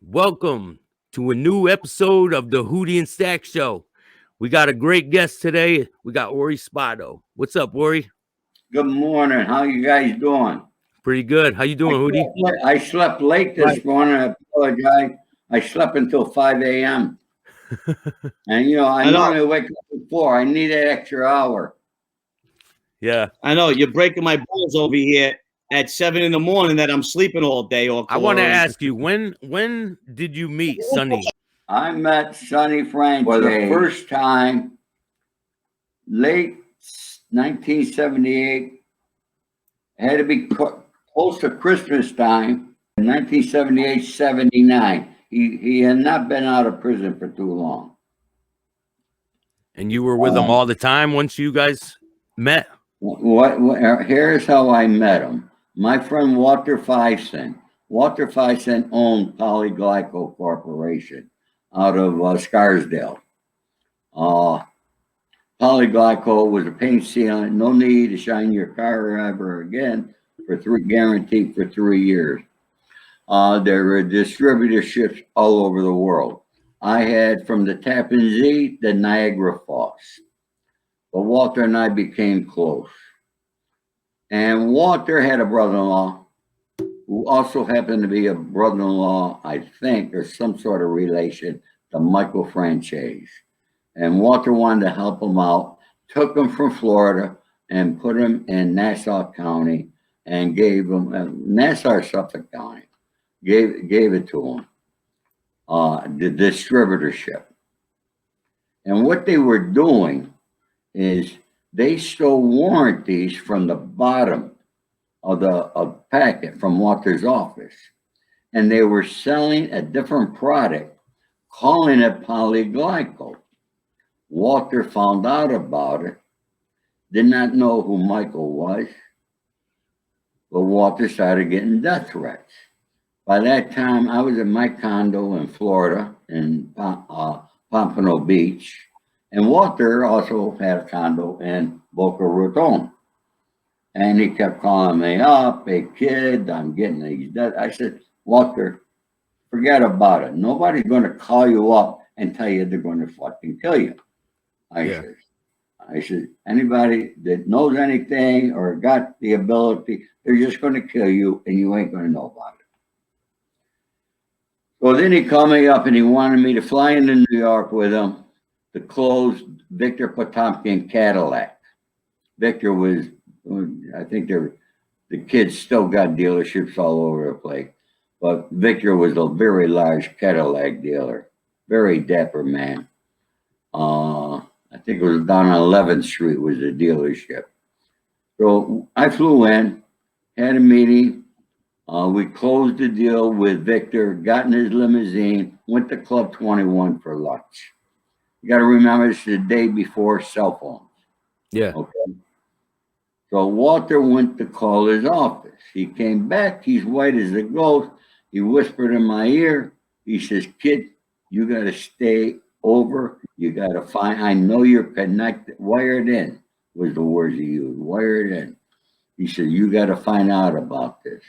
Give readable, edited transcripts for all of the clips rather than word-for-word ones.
Welcome to a new episode of the Hootie Staxx Show. We got a great guest today. We got Ori Spado. What's up, Ori? Good morning. How you guys doing? Pretty good. How you doing, Hootie? I slept late this morning. I apologize. I slept until 5 a.m. And, I normally wake up at 4. I need that extra hour. Yeah. I know. You're breaking my balls over here at 7 in the morning that I'm sleeping all day. I want to ask you, when did you meet Sonny? I met Sonny Frank for the first time late 1978. It had to be close to Christmas time, 1978, 79. He had not been out of prison for too long. And you were with him all the time once you guys met? Here's how I met him. My friend Walter Feisen. Walter Feisen owned Polyglyco Corporation out of Scarsdale. Polyglyco was a paint sealant, no need to shine your car ever again guaranteed for 3 years. There were distributorships all over the world. I had from the Tappan Zee to Niagara Falls. But Walter and I became close. And Walter had a brother-in-law who also happened to be a brother-in-law, I think, or some sort of relation to Michael Franchise. And Walter wanted to help him out, took him from Florida and put him in Nassau County and gave him, Nassau, Suffolk County, gave it to him, the distributorship. And what they were doing is they stole warranties from the bottom of the packet from Walter's office. And they were selling a different product, calling it Polyglyco. Walter found out about it, did not know who Michael was, but Walter started getting death threats. By that time, I was in my condo in Florida, in Pompano Beach, and Walter also had a condo in Boca Raton. And he kept calling me up, "Hey kid, I'm getting these death." I said, "Walter, forget about it. Nobody's going to call you up and tell you they're going to fucking kill you." I said, anybody that knows anything or got the ability, they're just going to kill you and you ain't going to know about it. So then he called me up and he wanted me to fly into New York with him to close Victor Potomkin Cadillac. Victor was, I think the kids still got dealerships all over the place, but Victor was a very large Cadillac dealer, very dapper man. I think it was down on 11th Street was the dealership. So I flew in, had a meeting. We closed the deal with Victor, got in his limousine, went to Club 21 for lunch. You got to remember, it's the day before cell phones. Yeah. Okay. So Walter went to call his office. He came back. He's white as a ghost. He whispered in my ear. He says, "Kid, you got to stay over. You got to find, I know you're connected, wired in," was the words he used, wired in. He said, "You got to find out about this."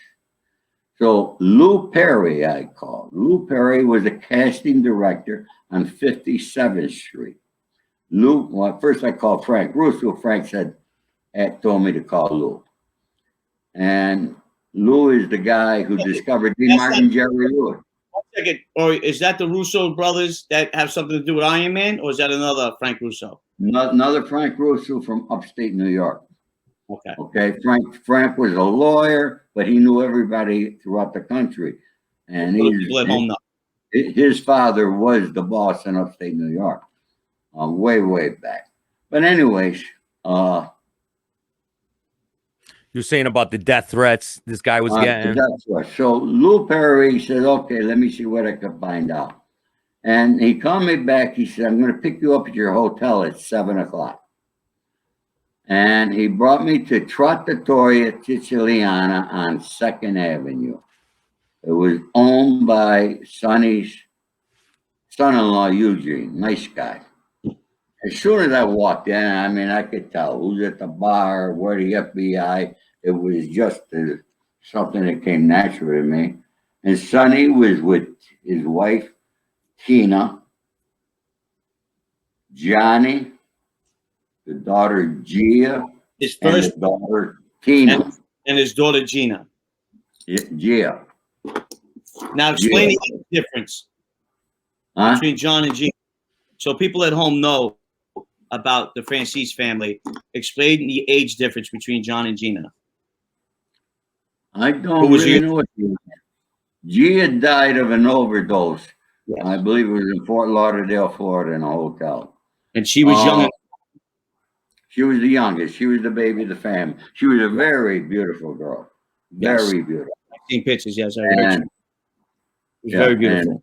So Lou Perry, I called. Lou Perry was a casting director on 57th Street. First I called Frank Russo. Frank told me to call Lou. And Lou is the guy who discovered D. Martin Jerry Lewis. 1 second. Or is that the Russo brothers that have something to do with Iron Man, or is that another Frank Russo? Another Frank Russo from upstate New York. Okay. Okay. Frank was a lawyer, but he knew everybody throughout the country. And his father was the boss in upstate New York, way back. But anyways, You're saying about the death threats this guy was getting? So Lou Perry said, "Okay, let me see what I can find out." And he called me back. He said, "I'm going to pick you up at your hotel at 7 o'clock. And he brought me to Trattoria Siciliana on 2nd Avenue. It was owned by Sonny's son-in-law, Eugene, nice guy. As soon as I walked in, I mean, I could tell who's at the bar, where the FBI. It was just something that came natural to me. And Sonny was with his wife, Tina, Johnny, the daughter, Gia, His and first the daughter, Tina. and his daughter Gina. Gia. Now explain Gia. the difference Huh? between John and Gina, so people at home know about the Francis family. Explain the age difference between John and Gina. I Who don't was really you? know what Gia died of an overdose. Yes. I believe it was in Fort Lauderdale, Florida, in a hotel. And she was young. She was the youngest. She was the baby of the family. She was a very beautiful girl. Yes. Very beautiful. I've seen pictures. Yes, I heard you. And It was very beautiful. and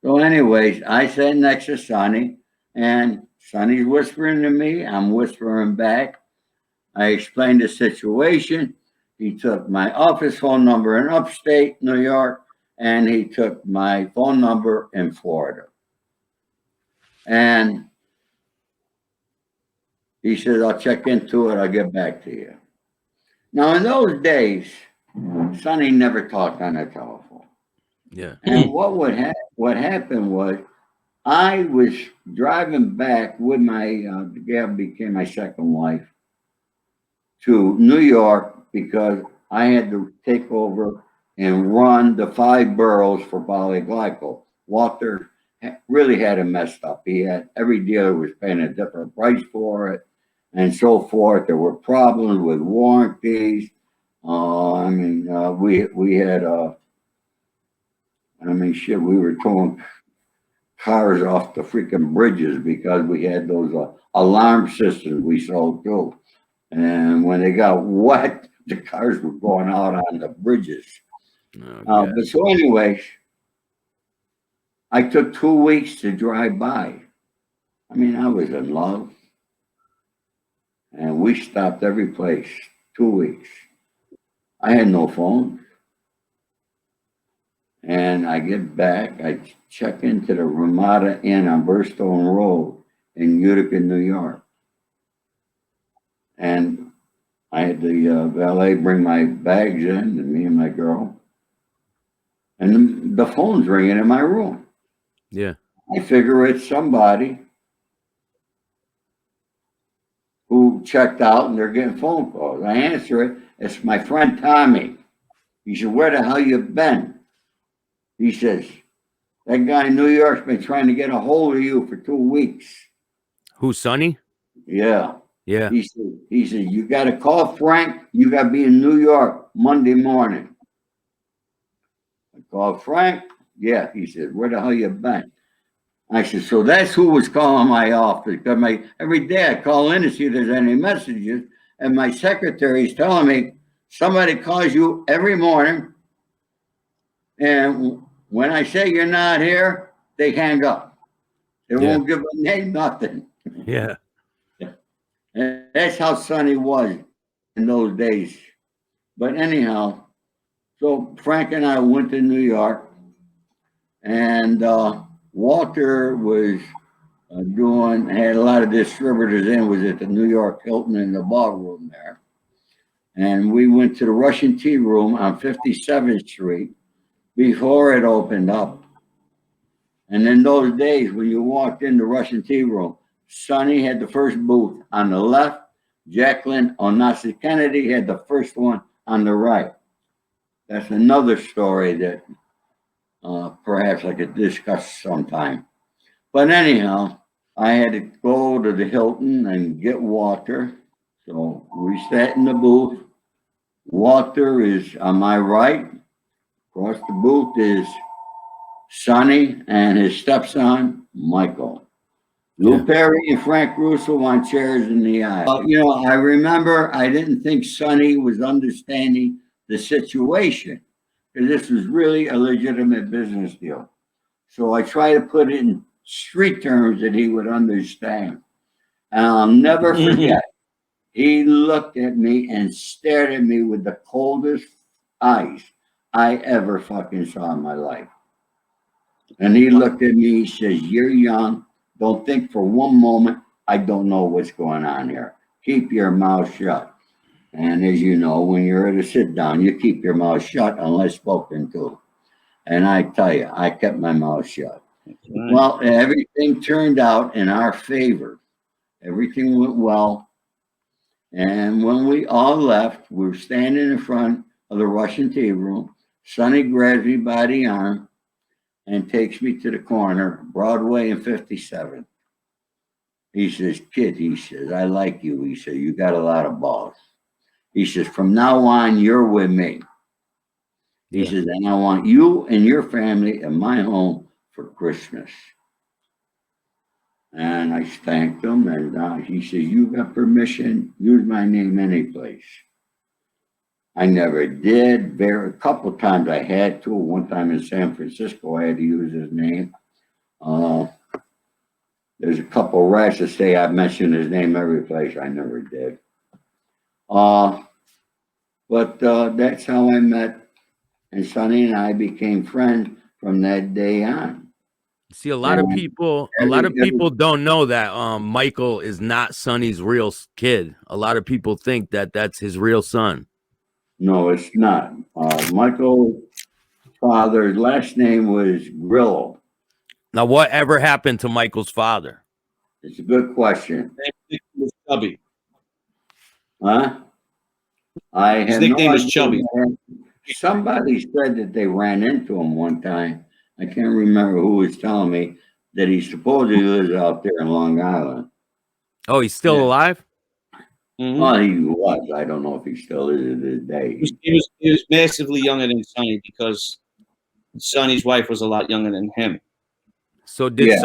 so anyways, I sat next to Sonny, and Sonny's whispering to me. I'm whispering back. I explained the situation. He took my office phone number in upstate New York, and he took my phone number in Florida. And he said, I'll check into it. I'll get back to you. Now, in those days, Sonny never talked on the telephone. Yeah. And what happened was I was driving back with my, the gal became my second wife, to New York because I had to take over and run the 5 boroughs for polyglycol. Walter really had it messed up. He had, every dealer was paying a different price for it and so forth. There were problems with warranties. We had, shit, we were towing cars off the freaking bridges because we had those alarm systems we sold too. And when they got wet, the cars were going out on the bridges. But so anyways, I took 2 weeks to drive by. I mean, I was in love. And we stopped every place, 2 weeks. I had no phone. And I get back, I check into the Ramada Inn on Burstone Road in Utica, New York. And I had the valet bring my bags in, and me and my girl. And the phone's ringing in my room. Yeah. I figure it's somebody who checked out and they're getting phone calls. I answer it. It's my friend Tommy. He said, where the hell you been? He says, that guy in New York's been trying to get a hold of you for 2 weeks. Who, Sonny? Yeah. Yeah. He said, you got to call Frank. You got to be in New York Monday morning. I called Frank. Yeah. He said, where the hell you been? I said, so that's who was calling my office. Because every day I call in to see if there's any messages. And my secretary's telling me somebody calls you every morning. And when I say you're not here, they hang up. They won't give a name, nothing. Yeah. And that's how Sonny was in those days. But anyhow, so Frank and I went to New York, and Walter was had a lot of distributors in, was at the New York Hilton in the ballroom there. And we went to the Russian Tea Room on 57th Street before it opened up. And in those days, when you walked in the Russian Tea Room, Sonny had the first booth on the left. Jacqueline Onassis Kennedy had the first one on the right. That's another story that perhaps I could discuss sometime. But anyhow, I had to go to the Hilton and get Walter. So we sat in the booth. Walter is on my right. Across the booth is Sonny and his stepson, Michael. Lou Perry and Frank Russo on chairs in the aisle. I remember I didn't think Sonny was understanding the situation because this was really a legitimate business deal. So I tried to put it in street terms that he would understand. And I'll never forget, he looked at me and stared at me with the coldest eyes I ever fucking saw in my life. And he looked at me, he says, you're young. Don't think for one moment, I don't know what's going on here. Keep your mouth shut. And as you know, when you're at a sit down, you keep your mouth shut unless spoken to. And I tell you, I kept my mouth shut. Right. Well, everything turned out in our favor. Everything went well. And when we all left, we were standing in front of the Russian tea room. Sonny grabs me by the arm and takes me to the corner, Broadway and 57. He says, kid, he says, I like you. He said, you got a lot of balls. He says, from now on, you're with me. He says, and I want you and your family in my home for Christmas. And I thanked him, and he said, you got permission, use my name any place. I never did. A couple times I had to. One time in San Francisco, I had to use his name. There's a couple rats that say I mentioned his name every place. I never did. But that's how I met, and Sonny and I became friends from that day on. See, a lot of people don't know that Michael is not Sonny's real kid. A lot of people think that that's his real son. No, it's not. Michael's father's last name was Grillo. Now, whatever happened to Michael's father? It's a good question. His nickname was Chubby. Huh? I have His nickname no was idea. Chubby. Somebody said that they ran into him one time. I can't remember who was telling me that he supposedly lives out there in Long Island. Oh, he's still alive? Mm-hmm. Well, he was. I don't know if he still is to this day. He was massively younger than Sonny because Sonny's wife was a lot younger than him. So did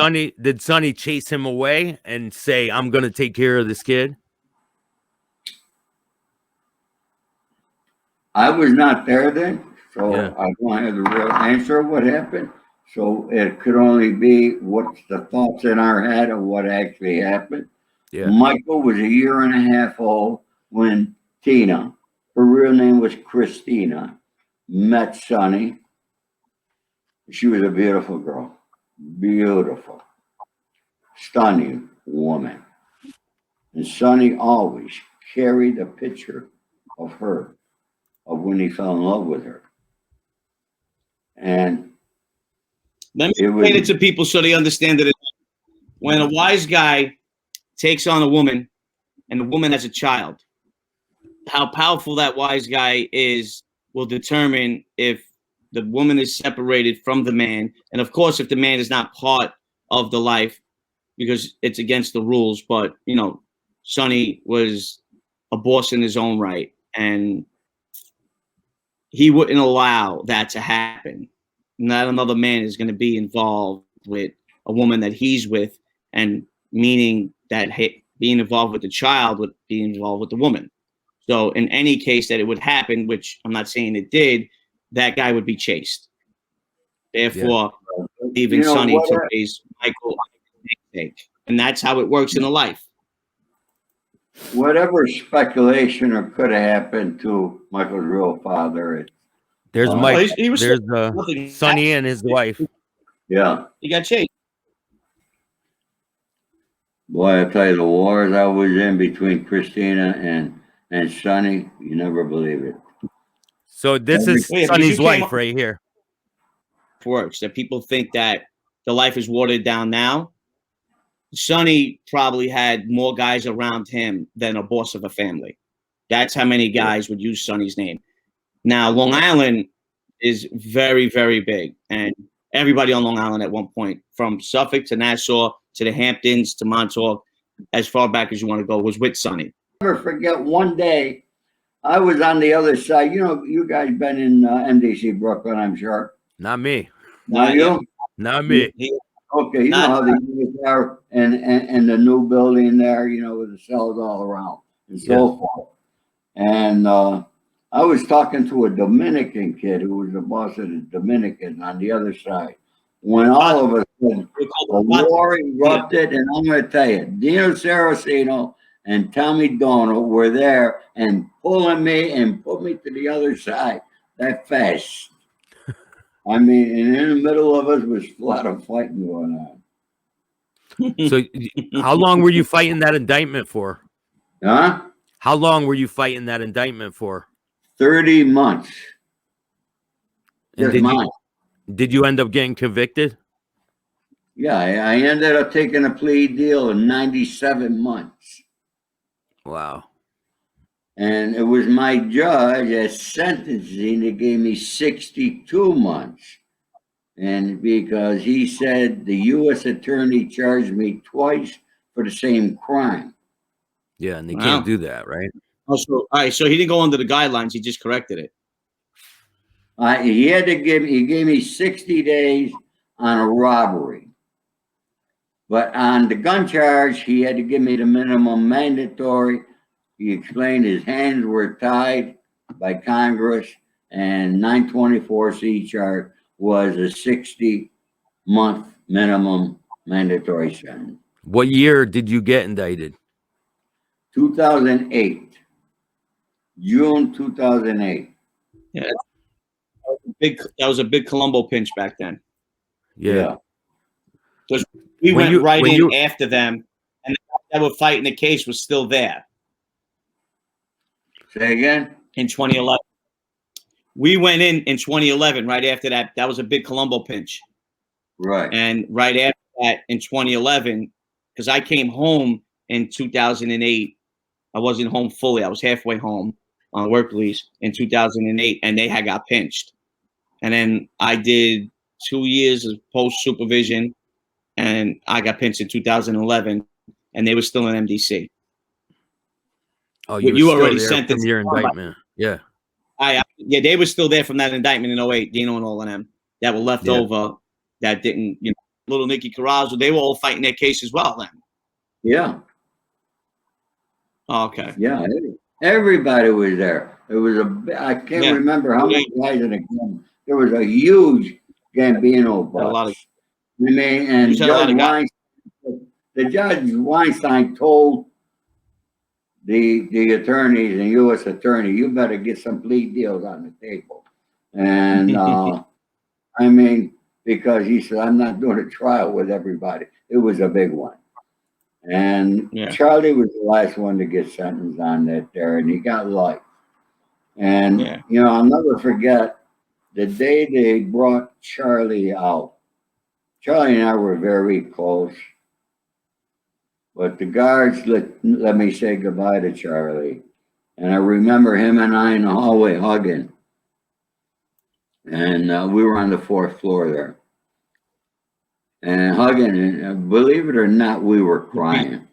Sonny chase him away and say, I'm going to take care of this kid? I was not there then, so I don't have the real answer of what happened. So it could only be what's the thoughts in our head of what actually happened. Yeah. Michael was a year and a half old when Tina, her real name was Christina, met Sonny. She was a beautiful girl, beautiful, stunning woman. And Sonny always carried a picture of her, of when he fell in love with her. And let me explain it to people so they understand it. When a wise guy takes on a woman and the woman has a child, how powerful that wise guy is will determine if the woman is separated from the man. And of course, if the man is not part of the life, because it's against the rules. But, you know, Sonny was a boss in his own right, and he wouldn't allow that to happen. Not another man is going to be involved with a woman that he's with, and meaning that being involved with the child would be involved with the woman. So in any case that it would happen, which I'm not saying it did, that guy would be chased. Therefore, leaving Sonny to raise Michael, and that's how it works in a life. Whatever speculation or could have happened to Michael's real father, there's Mike. There's Sonny and his wife. Yeah, he got chased. Boy, I tell you, the wars I was in between Christina and Sonny, you never believe it. So this is Sonny's wife right here. Works that people think that the life is watered down now. Sonny probably had more guys around him than a boss of a family. That's how many guys would use Sonny's name. Now, Long Island is very, very big, and everybody on Long Island at one point, from Suffolk to Nassau to the Hamptons to Montauk, as far back as you want to go, was with Sonny. I'll never forget one day, I was on the other side. You know, you guys been in MDC Brooklyn, I'm sure. Not me. Not you? Not me. Okay, you know how the units are and the new building there, you know, with the cells all around and so forth. And I was talking to a Dominican kid who was the boss of the Dominicans on the other side. When all of a sudden a war erupted, and I'm going to tell you, Dino Saraceno and Tommy Donald were there and pulling me and put me to the other side that fast. I mean, and in the middle of us was a lot of fighting going on. So how long were you fighting that indictment for? Huh? How long were you fighting that indictment for? 30 months. Did you end up getting convicted? Yeah, I ended up taking a plea deal in 97 months. Wow. And it was my judge at sentencing that gave me 62 months. And because he said the U.S. attorney charged me twice for the same crime. Yeah, and they Wow. can't do that, right? Oh, so, all right, so he didn't go under the guidelines. He just corrected it. He gave me 60 days on a robbery. But on the gun charge, he had to give me the minimum mandatory. He explained his hands were tied by Congress, and 924C charge was a 60-month minimum mandatory sentence. What year did you get indicted? 2008, June 2008. Yeah, that was a big Columbo pinch back then. Yeah. Because we When went you- right when in you- after them, and the guy that were fighting the case was still there Say again? in 2011. We went in 2011, right after that. That was a big Columbo pinch. Right. And right after that, in 2011, because I came home in 2008, I wasn't home fully. I was halfway home on work release in 2008, and they had got pinched. And then I did 2 years of post supervision, and I got pinched in 2011, and they were still in MDC. Oh, You were still already there sentenced from your somebody. indictment. Yeah. Yeah, they were still there from that indictment in 08, Dino and all of them that were left Yeah. over that didn't, little Nicky Carrazzo, they were all fighting their case as well then. Yeah. Oh, okay. Yeah. Everybody was there. It was I can't remember how many guys in the game. There was a huge Gambino bus. A lot of, I mean, and Judge Weinstein told the attorneys and U.S. attorney, you better get some plea deals on the table. And I mean, because he said, I'm not doing a trial with everybody. It was a big one. And Charlie was the last one to get sentenced on that there, and he got life. And, I'll never forget the day they brought Charlie out. Charlie and I were very close. But the guards let me say goodbye to Charlie. And I remember him and I in the hallway hugging. And we were on the 4th floor there. And hugging, and believe it or not, we were crying.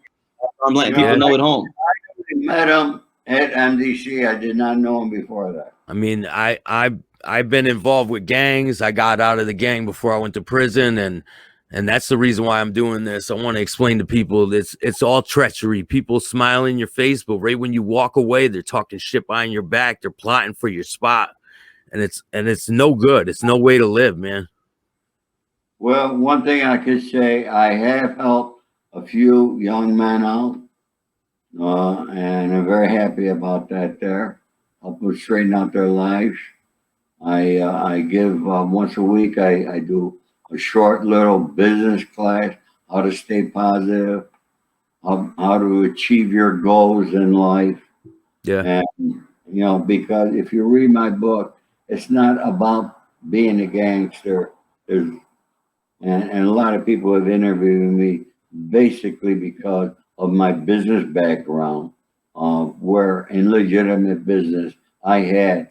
I'm letting people know at home. I met him at MDC. I did not know him before that. I mean, I've been involved with gangs. I got out of the gang before I went to prison, and that's the reason why I'm doing this. I want to explain to people it's all treachery. People smile in your face, but right when you walk away, they're talking shit behind your back. They're plotting for your spot, and it's no good. It's no way to live, man. Well, one thing I could say, I have helped a few young men out, and I'm very happy about that there. Help them straighten out their lives. I give once a week, I do a short little business class, how to stay positive, how to achieve your goals in life. Yeah. And, because if you read my book, it's not about being a gangster. And a lot of people have interviewed me basically because of my business background, where in legitimate business, I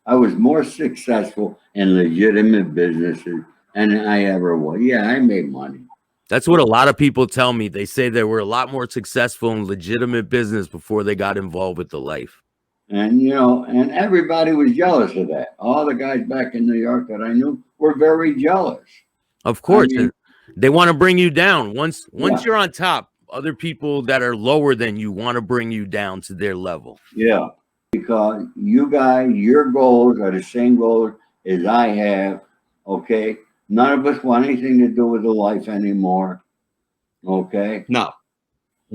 was more successful in legitimate businesses than I ever was. Yeah, I made money. That's what a lot of people tell me. They say they were a lot more successful in legitimate business before they got involved with the life. And, and everybody was jealous of that. All the guys back in New York that I knew were very jealous. Of course, they want to bring you down. Once you're on top, other people that are lower than you want to bring you down to their level. Yeah, because you guys, your goals are the same goals as I have. Okay, none of us want anything to do with the life anymore. Okay. No.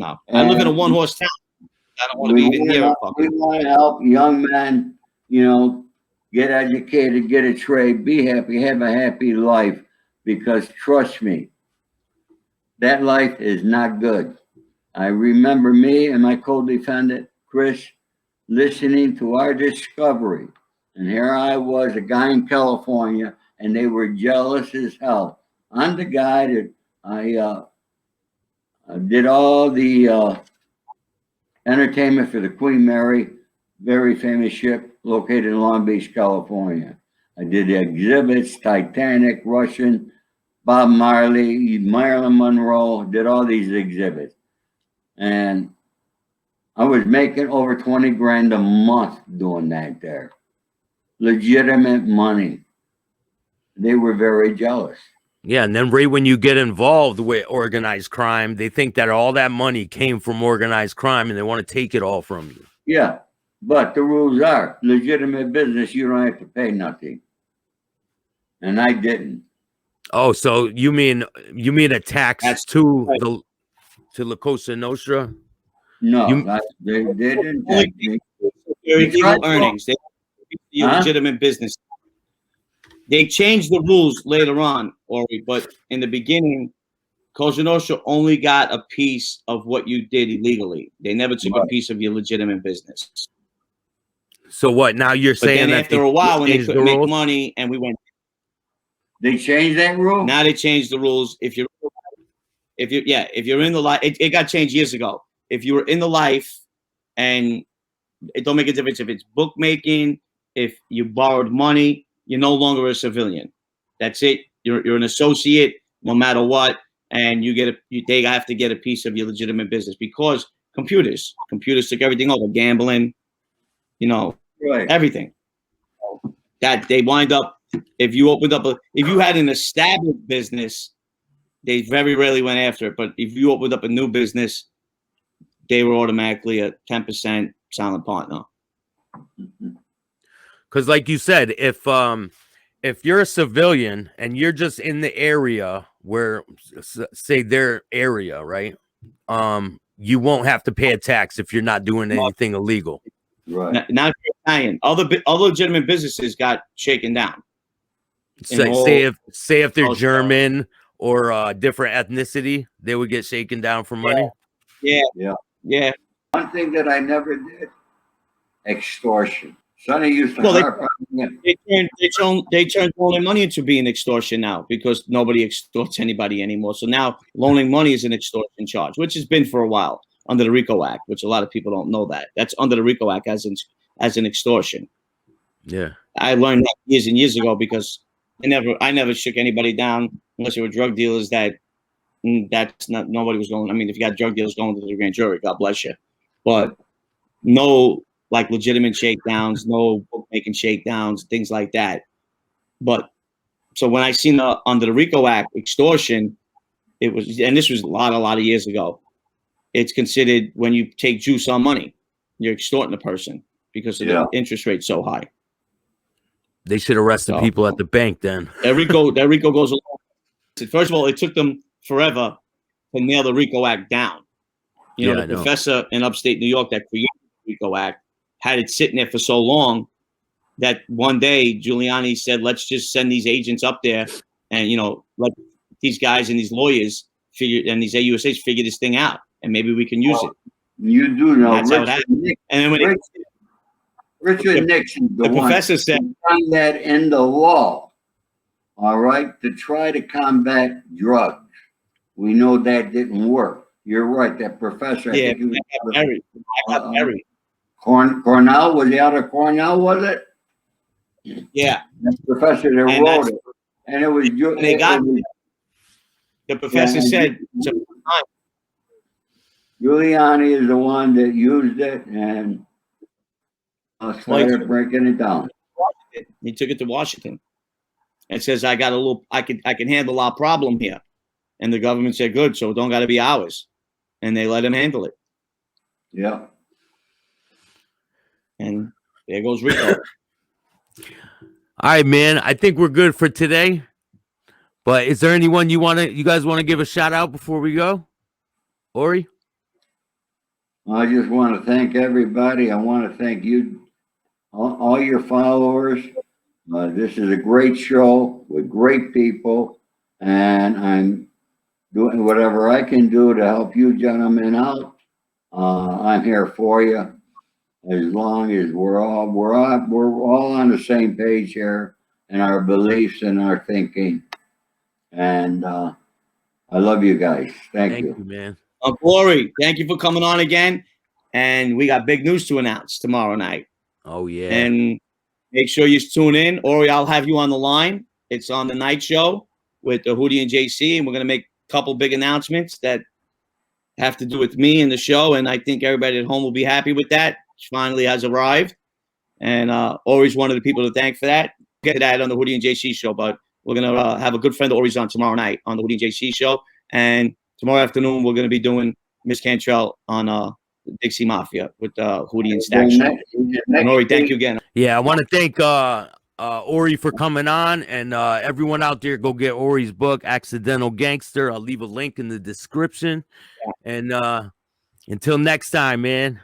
I live in a one-horse town. I don't want to be even near a fucking. We want to help young men, get educated, get a trade, be happy, have a happy life. Because trust me, that life is not good. I remember me and my co-defendant, Chris, listening to our discovery. And here I was, a guy in California, and they were jealous as hell. I'm the guy that I did all the entertainment for the Queen Mary, very famous ship located in Long Beach, California. I did the exhibits, Titanic, Russian, Bob Marley, Marilyn Monroe, did all these exhibits. And I was making over 20 grand a month doing that there. Legitimate money. They were very jealous. Yeah, and then right when you get involved with organized crime, they think that all that money came from organized crime and they want to take it all from you. Yeah, but the rules are legitimate business, you don't have to pay nothing. And I didn't. Oh, so you mean a tax to La Cosa Nostra? No, they didn't. Illegal earnings. They legitimate business. They changed the rules later on, Ori, but in the beginning, Cosa Nostra only got a piece of what you did illegally. They never took a piece of your legitimate business. So what? Now you're saying that after a while, when they couldn't make money, and we went. They changed that rule. Now they changed the rules. If you're in the life, it got changed years ago. If you were in the life, and it don't make a difference if it's bookmaking, if you borrowed money, you're no longer a civilian. That's it. You're an associate, no matter what, and they have to get a piece of your legitimate business because computers took everything over, gambling, right. Everything. That they wind up. If you had an established business, they very rarely went after it. But if you opened up a new business, they were automatically a 10% silent partner. Because, like you said, if you're a civilian and you're just in the area where, say, their area, right? You won't have to pay a tax if you're not doing anything illegal. Right. Now if you're Italian, other legitimate businesses got shaken down. Say if they're German or a different ethnicity, they would get shaken down for money. Yeah. One thing that I never did, extortion. Sonny used to they turned loaning money into being extortion now because nobody extorts anybody anymore. So now loaning money is an extortion charge, which has been for a while under the RICO Act, which a lot of people don't know that. That's under the RICO Act as an extortion. Yeah. I learned that years and years ago because I never shook anybody down unless they were drug dealers that's not, nobody was going. I mean, if you got drug dealers going to the grand jury, God bless you. But no, like legitimate shakedowns, no bookmaking shakedowns, things like that. But so when I seen under the RICO Act extortion, it was, and this was a lot of years ago. It's considered when you take juice on money, you're extorting a person because of the interest rate so high. They should arrest the people at the bank then. That RICO goes along. First of all, it took them forever to nail the RICO Act down. The professor in upstate New York that created the RICO Act had it sitting there for so long that one day Giuliani said, let's just send these agents up there and, let these guys and these lawyers and these AUSAs figure this thing out and maybe we can use it. You do know. And that's how it happened. And then Richard Nixon, the professor said that in the law, all right, to try to combat drugs. We know that didn't work. You're right. That professor. Yeah, I got married. Cornell, was he out of Cornell, was it? Yeah. That professor that wrote it. And it was the professor said Giuliani is the one that used it and started breaking it down. He took it to Washington and says, I can handle our problem here. And the government said, good, so it don't got to be ours. And they let him handle it. Yeah. And there goes Rico. All right, man. I think we're good for today. But is there anyone you guys want to give a shout out before we go? Ori? I just want to thank everybody. I want to thank you, all your followers. This is a great show with great people, and I'm doing whatever I can do to help you gentlemen out. I'm here for you. As long as we're all on the same page here, and our beliefs and our thinking. And I love you guys. Thank you, man. Ori, thank you for coming on again. And we got big news to announce tomorrow night. Oh, yeah. And make sure you tune in. Ori, I'll have you on the line. It's on the night show with Hootie and JC, and we're going to make a couple big announcements that have to do with me and the show, and I think everybody at home will be happy with that. She finally has arrived, and Ori's one of the people to thank for that. Get to that on the Hootie and JC show, but we're going to have a good friend of Ori's on tomorrow night on the Hootie and JC show, and tomorrow afternoon we're going to be doing Miss Cantrell on Dixie Mafia with Hootie and Staxx. And Ori, thank you again. Yeah, I want to thank Ori for coming on, and everyone out there, go get Ori's book, Accidental Gangster. I'll leave a link in the description. And until next time, man.